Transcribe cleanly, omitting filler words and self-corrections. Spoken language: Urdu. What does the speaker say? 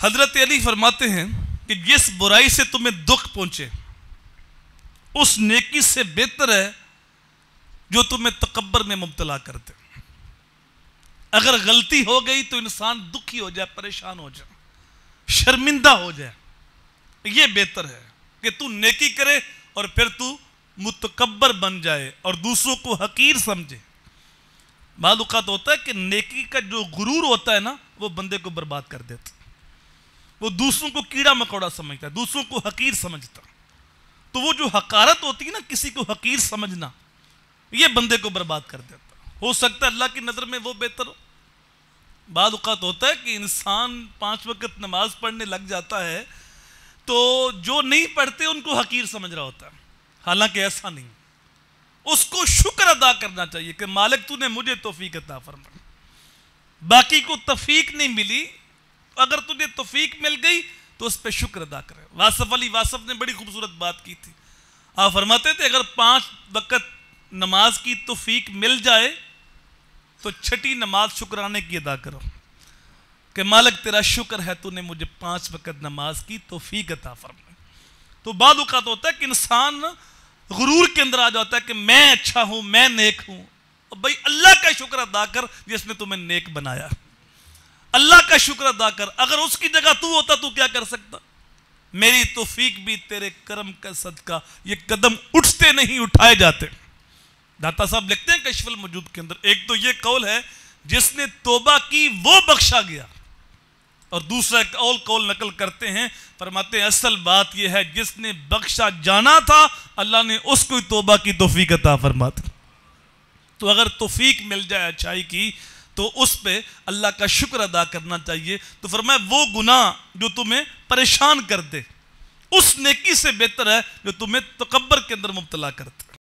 حضرت علی فرماتے ہیں کہ جس برائی سے تمہیں دکھ پہنچے اس نیکی سے بہتر ہے جو تمہیں تکبر میں مبتلا کرتے. اگر غلطی ہو گئی تو انسان دکھی ہو جائے، پریشان ہو جائے، شرمندہ ہو جائے. یہ بہتر ہے کہ تو نیکی کرے اور پھر تو متکبر بن جائے اور دوسروں کو حقیر سمجھے. بعض اوقات ہوتا ہے کہ نیکی کا جو غرور ہوتا ہے نا، وہ بندے کو برباد کر دیتا. وہ دوسروں کو کیڑا مکوڑا سمجھتا ہے، دوسروں کو حقیر سمجھتا. تو وہ جو حقارت ہوتی ہے نا، کسی کو حقیر سمجھنا، یہ بندے کو برباد کر دیتا. ہو سکتا ہے اللہ کی نظر میں وہ بہتر ہو. بعض اوقات ہوتا ہے کہ انسان 5 وقت نماز پڑھنے لگ جاتا ہے تو جو نہیں پڑھتے ان کو حقیر سمجھ رہا ہوتا ہے، حالانکہ ایسا نہیں. اس کو شکر ادا کرنا چاہیے کہ مالک تو نے مجھے توفیق عطا فرمائی. باقی کو توفیق نہیں ملی، اگر تجھے توفیق مل گئی تو اس پہ شکر ادا کرے. واصف علی واصف نے بڑی خوبصورت بات کی تھی. آپ فرماتے تھے اگر 5 وقت نماز کی توفیق مل جائے تو 6ٹھی نماز شکرانے کی ادا کرو کہ مالک تیرا شکر ہے تو نے مجھے 5 وقت نماز کی توفیق عطا فرمائی. تو بعض اوقات ہوتا ہے کہ انسان غرور کے اندر آ جاتا ہے کہ میں اچھا ہوں، میں نیک ہوں. بھائی اللہ کا شکر ادا کر جس نے تمہیں نیک بنایا. اللہ کا شکر ادا کر. اگر اس کی جگہ تو ہوتا تو کیا کر سکتا؟ میری توفیق بھی تیرے کرم کا صدقہ، یہ قدم اٹھتے نہیں اٹھائے جاتے. داتا صاحب لکھتے ہیں کشف الموجود کے اندر، ایک تو یہ قول ہے جس نے توبہ کی وہ بخشا گیا، اور دوسرا ایک اور قول نقل کرتے ہیں، فرماتے ہیں اصل بات یہ ہے جس نے بخشا جانا تھا اللہ نے اس کو توبہ کی توفیق عطا فرماتا. تو اگر توفیق مل جائے اچھائی کی تو اس پہ اللہ کا شکر ادا کرنا چاہیے. تو فرمایا وہ گناہ جو تمہیں پریشان کر دے اس نیکی سے بہتر ہے جو تمہیں تکبر کے اندر مبتلا کرتے.